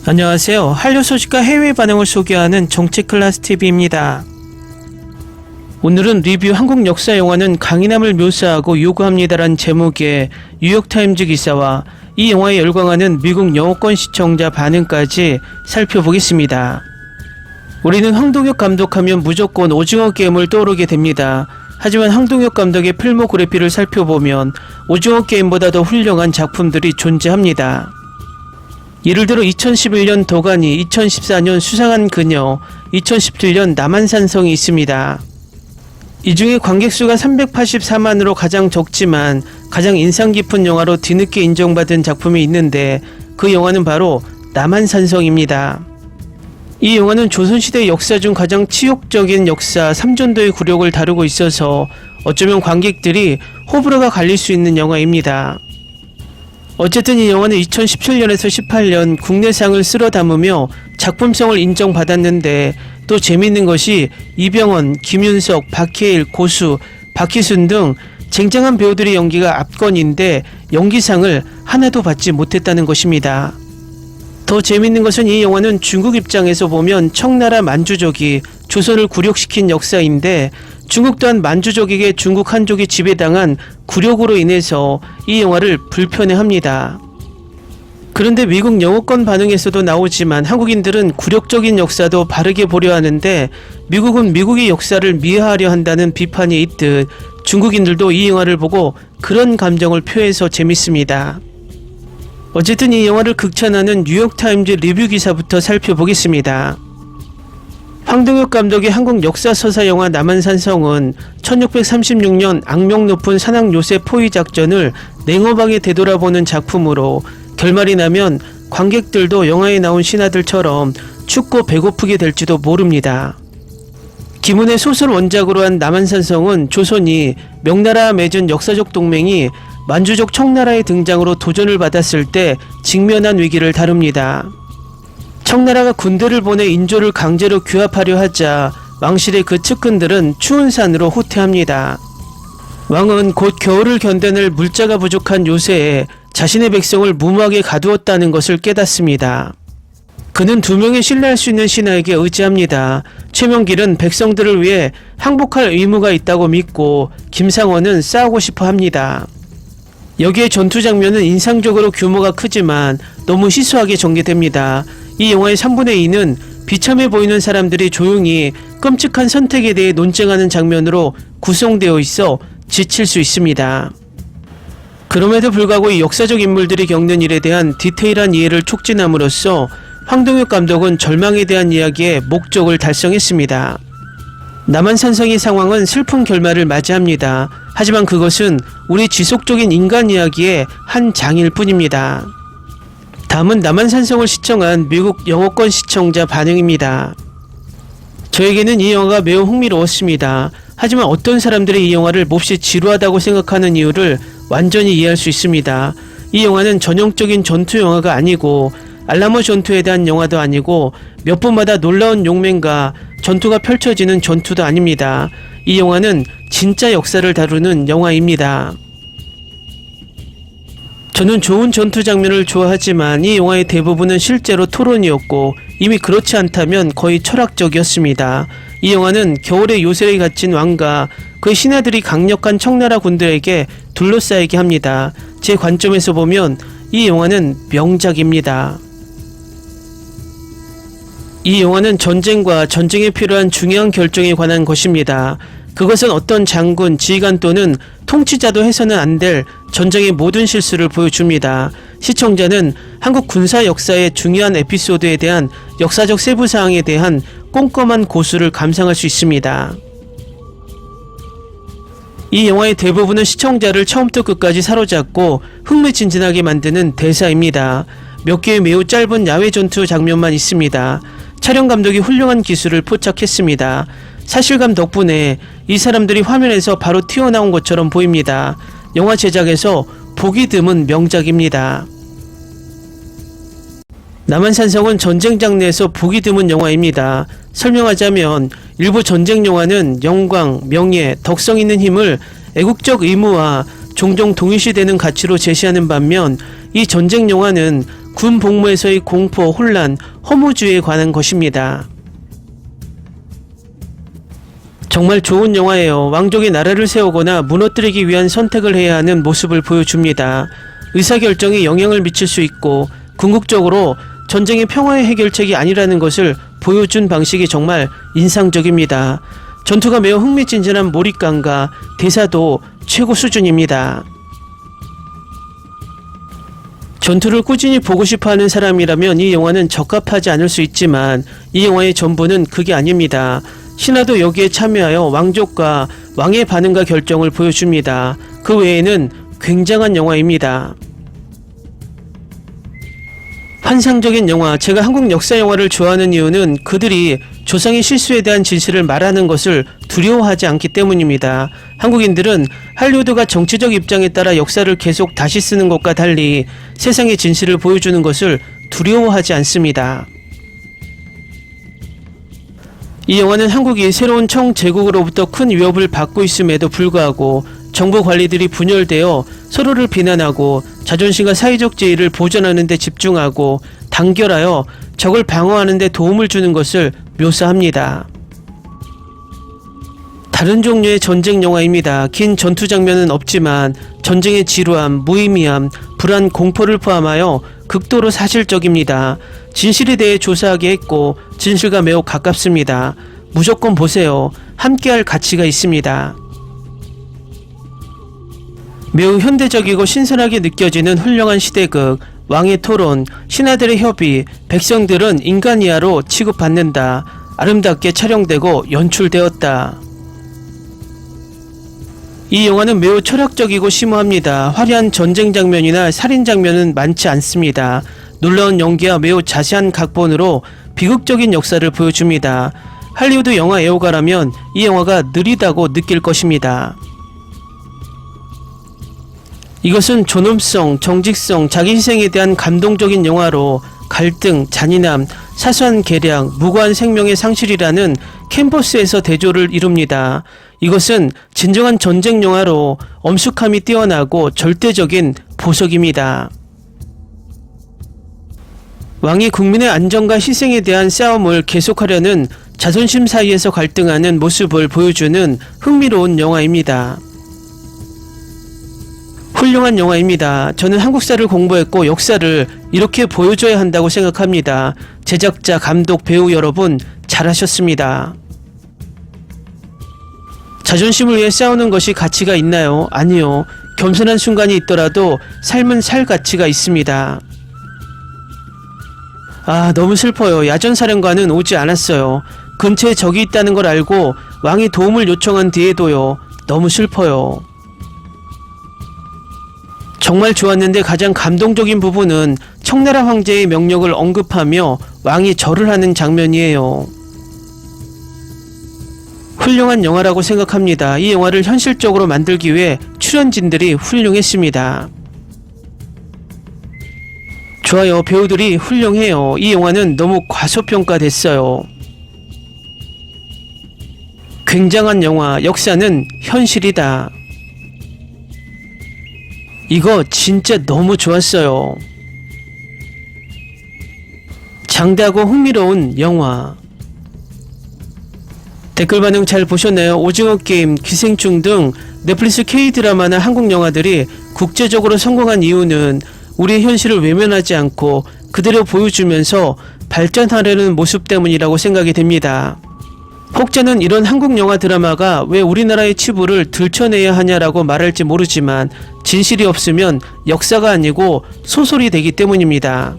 안녕하세요. 한류 소식과 해외 반응을 소개하는 정치클래스TV입니다. 오늘은 리뷰 한국 역사 영화는 강인함을 묘사하고 요구합니다란 제목의 뉴욕타임즈 기사와 이 영화에 열광하는 미국 영어권 시청자 반응까지 살펴보겠습니다. 우리는 황동혁 감독하면 무조건 오징어 게임을 떠오르게 됩니다. 하지만 황동혁 감독의 필모그래피를 살펴보면 오징어 게임보다 더 훌륭한 작품들이 존재합니다. 예를 들어 2011년 도가니, 2014년 수상한 그녀, 2017년 남한산성이 있습니다. 이 중에 관객수가 384만으로 가장 적지만 가장 인상 깊은 영화로 뒤늦게 인정받은 작품이 있는데 그 영화는 바로 남한산성입니다. 이 영화는 조선시대 역사 중 가장 치욕적인 역사 삼전도의 굴욕을 다루고 있어서 어쩌면 관객들이 호불호가 갈릴 수 있는 영화입니다. 어쨌든 이 영화는 2017년에서 18년 국내상을 쓸어 담으며 작품성을 인정받았는데 또 재미있는 것이 이병헌, 김윤석, 박해일, 고수, 박희순 등 쟁쟁한 배우들의 연기가 압권인데 연기상을 하나도 받지 못했다는 것입니다. 더 재미있는 것은 이 영화는 중국 입장에서 보면 청나라 만주족이 조선을 굴욕시킨 역사인데 중국 또한 만주족에게 중국 한족이 지배당한 굴욕으로 인해서 이 영화를 불편해합니다. 그런데 미국 영어권 반응에서도 나오지만 한국인들은 굴욕적인 역사도 바르게 보려 하는데 미국은 미국의 역사를 미화하려 한다는 비판이 있듯 중국인들도 이 영화를 보고 그런 감정을 표해서 재밌습니다. 어쨌든 이 영화를 극찬하는 뉴욕타임즈 리뷰 기사부터 살펴보겠습니다. 황동혁 감독의 한국 역사 서사 영화 남한산성은 1636년 악명 높은 산악 요새 포위 작전을 냉호방에 되돌아보는 작품으로 결말이 나면 관객들도 영화에 나온 신하들처럼 춥고 배고프게 될지도 모릅니다. 김훈의 소설 원작으로 한 남한산성은 조선이 명나라와 맺은 역사적 동맹이 만주족 청나라의 등장으로 도전을 받았을 때 직면한 위기를 다룹니다. 청나라가 군대를 보내 인조를 강제로 규합하려 하자 왕실의 그 측근들은 추운 산으로 후퇴합니다. 왕은 곧 겨울을 견뎌낼 물자가 부족한 요새에 자신의 백성을 무모하게 가두었다는 것을 깨닫습니다. 그는 2명의 신뢰할 수 있는 신하에게 의지합니다. 최명길은 백성들을 위해 항복할 의무가 있다고 믿고 김상원은 싸우고 싶어 합니다. 여기에 전투 장면은 인상적으로 규모가 크지만 너무 희소하게 전개됩니다. 이 영화의 3분의 2는 비참해 보이는 사람들이 조용히 끔찍한 선택에 대해 논쟁하는 장면으로 구성되어 있어 지칠 수 있습니다. 그럼에도 불구하고 이 역사적 인물들이 겪는 일에 대한 디테일한 이해를 촉진함으로써 황동혁 감독은 절망에 대한 이야기의 목적을 달성했습니다. 남한산성의 상황은 슬픈 결말을 맞이합니다. 하지만 그것은 우리 지속적인 인간 이야기의 한 장일 뿐입니다. 다음은 남한산성을 시청한 미국 영어권 시청자 반응입니다. 저에게는 이 영화가 매우 흥미로웠습니다. 하지만 어떤 사람들이 이 영화를 몹시 지루하다고 생각하는 이유를 완전히 이해할 수 있습니다. 이 영화는 전형적인 전투 영화가 아니고 알라모 전투에 대한 영화도 아니고 몇 분마다 놀라운 용맹과 전투가 펼쳐지는 전투도 아닙니다. 이 영화는 진짜 역사를 다루는 영화입니다. 저는 좋은 전투 장면을 좋아하지만 이 영화의 대부분은 실제로 토론이었고 이미 그렇지 않다면 거의 철학적이었습니다. 이 영화는 겨울에 요새에 갇힌 왕과 그의 신하들이 강력한 청나라 군들에게 둘러싸이게 합니다. 제 관점에서 보면 이 영화는 명작입니다. 이 영화는 전쟁과 전쟁에 필요한 중요한 결정에 관한 것입니다. 그것은 어떤 장군, 지휘관 또는 통치자도 해서는 안 될 전쟁의 모든 실수를 보여줍니다. 시청자는 한국 군사 역사의 중요한 에피소드에 대한 역사적 세부사항에 대한 꼼꼼한 고수를 감상할 수 있습니다. 이 영화의 대부분은 시청자를 처음부터 끝까지 사로잡고 흥미진진하게 만드는 대사입니다. 몇 개의 매우 짧은 야외 전투 장면만 있습니다. 촬영 감독이 훌륭한 기술을 포착했습니다. 사실감 덕분에 이 사람들이 화면에서 바로 튀어나온 것처럼 보입니다. 영화 제작에서 보기 드문 명작입니다. 남한산성은 전쟁 장르에서 보기 드문 영화입니다. 설명하자면 일부 전쟁 영화는 영광, 명예, 덕성 있는 힘을 애국적 의무와 종종 동일시되는 가치로 제시하는 반면 이 전쟁 영화는 군 복무에서의 공포, 혼란, 허무주의에 관한 것입니다. 정말 좋은 영화예요. 왕족이 나라를 세우거나 무너뜨리기 위한 선택을 해야 하는 모습을 보여줍니다. 의사결정에 영향을 미칠 수 있고 궁극적으로 전쟁이 평화의 해결책이 아니라는 것을 보여준 방식이 정말 인상적입니다. 전투가 매우 흥미진진한 몰입감과 대사도 최고 수준입니다. 전투를 꾸준히 보고 싶어하는 사람이라면 이 영화는 적합하지 않을 수 있지만 이 영화의 전부는 그게 아닙니다. 신하도 여기에 참여하여 왕족과 왕의 반응과 결정을 보여줍니다. 그 외에는 굉장한 영화입니다. 환상적인 영화, 제가 한국 역사 영화를 좋아하는 이유는 그들이 조상의 실수에 대한 진실을 말하는 것을 두려워하지 않기 때문입니다. 한국인들은 할리우드가 정치적 입장에 따라 역사를 계속 다시 쓰는 것과 달리 세상의 진실을 보여주는 것을 두려워하지 않습니다. 이 영화는 한국이 새로운 청제국으로부터 큰 위협을 받고 있음에도 불구하고 정부 관리들이 분열되어 서로를 비난하고 자존심과 사회적 지위를 보존하는 데 집중하고 단결하여 적을 방어하는 데 도움을 주는 것을 묘사합니다. 다른 종류의 전쟁 영화입니다. 긴 전투 장면은 없지만 전쟁의 지루함, 무의미함, 불안, 공포를 포함하여 극도로 사실적입니다. 진실에 대해 조사하게 했고 진실과 매우 가깝습니다. 무조건 보세요. 함께할 가치가 있습니다. 매우 현대적이고 신선하게 느껴지는 훌륭한 시대극, 왕의 토론, 신하들의 협의, 백성들은 인간 이하로 취급받는다. 아름답게 촬영되고 연출되었다. 이 영화는 매우 철학적이고 심오합니다. 화려한 전쟁 장면이나 살인 장면은 많지 않습니다. 놀라운 연기와 매우 자세한 각본으로 비극적인 역사를 보여줍니다. 할리우드 영화 애호가라면 이 영화가 느리다고 느낄 것입니다. 이것은 존엄성, 정직성, 자기 희생에 대한 감동적인 영화로 갈등, 잔인함, 사소한 계략, 무고한 생명의 상실이라는 캔버스에서 대조를 이룹니다. 이것은 진정한 전쟁 영화로 엄숙함이 뛰어나고 절대적인 보석입니다. 왕이 국민의 안전과 희생에 대한 싸움을 계속하려는 자존심 사이에서 갈등하는 모습을 보여주는 흥미로운 영화입니다. 훌륭한 영화입니다. 저는 한국사를 공부했고 역사를 이렇게 보여줘야 한다고 생각합니다. 제작자, 감독, 배우 여러분 잘하셨습니다. 자존심을 위해 싸우는 것이 가치가 있나요? 아니요. 겸손한 순간이 있더라도 삶은 살 가치가 있습니다. 아, 너무 슬퍼요. 야전사령관은 오지 않았어요. 근처에 적이 있다는 걸 알고 왕이 도움을 요청한 뒤에도요. 너무 슬퍼요. 정말 좋았는데 가장 감동적인 부분은 청나라 황제의 명령을 언급하며 왕이 절을 하는 장면이에요. 훌륭한 영화라고 생각합니다. 이 영화를 현실적으로 만들기 위해 출연진들이 훌륭했습니다. 좋아요. 배우들이 훌륭해요. 이 영화는 너무 과소평가됐어요. 굉장한 영화, 역사는 현실이다. 이거 진짜 너무 좋았어요. 장대하고 흥미로운 영화. 댓글 반응 잘 보셨나요? 오징어 게임, 기생충 등 넷플릭스 K-드라마나 한국 영화들이 국제적으로 성공한 이유는 우리의 현실을 외면하지 않고 그대로 보여주면서 발전하려는 모습 때문이라고 생각이 됩니다. 혹자는 이런 한국 영화 드라마가 왜 우리나라의 치부를 들춰내야 하냐라고 말할지 모르지만 진실이 없으면 역사가 아니고 소설이 되기 때문입니다.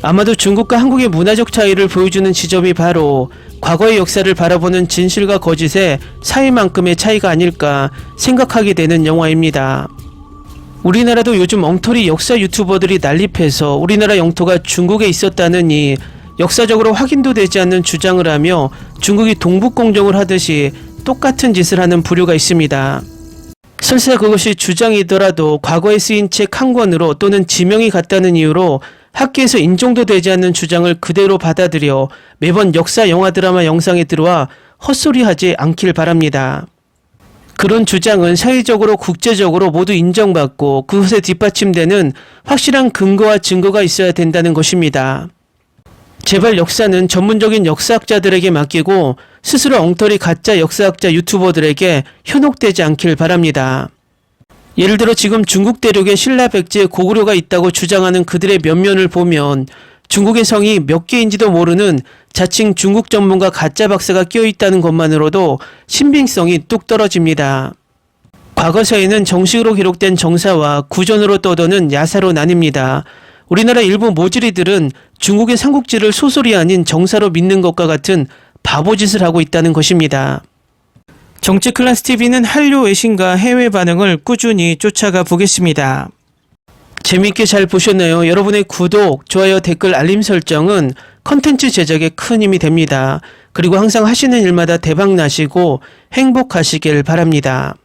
아마도 중국과 한국의 문화적 차이를 보여주는 지점이 바로 과거의 역사를 바라보는 진실과 거짓의 사이만큼의 차이가 아닐까 생각하게 되는 영화입니다. 우리나라도 요즘 엉터리 역사 유튜버들이 난립해서 우리나라 영토가 중국에 있었다느니 역사적으로 확인도 되지 않는 주장을 하며 중국이 동북공정을 하듯이 똑같은 짓을 하는 부류가 있습니다. 설사 그것이 주장이더라도 과거에 쓰인 책 한 권으로 또는 지명이 같다는 이유로 학계에서 인정도 되지 않는 주장을 그대로 받아들여 매번 역사 영화 드라마 영상에 들어와 헛소리하지 않길 바랍니다. 그런 주장은 사회적으로 국제적으로 모두 인정받고 그것에 뒷받침되는 확실한 근거와 증거가 있어야 된다는 것입니다. 제발 역사는 전문적인 역사학자들에게 맡기고 스스로 엉터리 가짜 역사학자 유튜버들에게 현혹되지 않길 바랍니다. 예를 들어 지금 중국 대륙에 신라 백제의 고구려가 있다고 주장하는 그들의 면면을 보면 중국의 성이 몇 개인지도 모르는 자칭 중국 전문가 가짜 박사가 껴있다는 것만으로도 신빙성이 뚝 떨어집니다. 과거사에는 정식으로 기록된 정사와 구전으로 떠도는 야사로 나뉩니다. 우리나라 일부 모질이들은 중국의 삼국지를 소설이 아닌 정사로 믿는 것과 같은 바보짓을 하고 있다는 것입니다. 정치클래스TV는 한류 외신과 해외 반응을 꾸준히 쫓아가 보겠습니다. 재미있게 잘 보셨나요? 여러분의 구독, 좋아요, 댓글, 알림 설정은 컨텐츠 제작에 큰 힘이 됩니다. 그리고 항상 하시는 일마다 대박 나시고 행복하시길 바랍니다.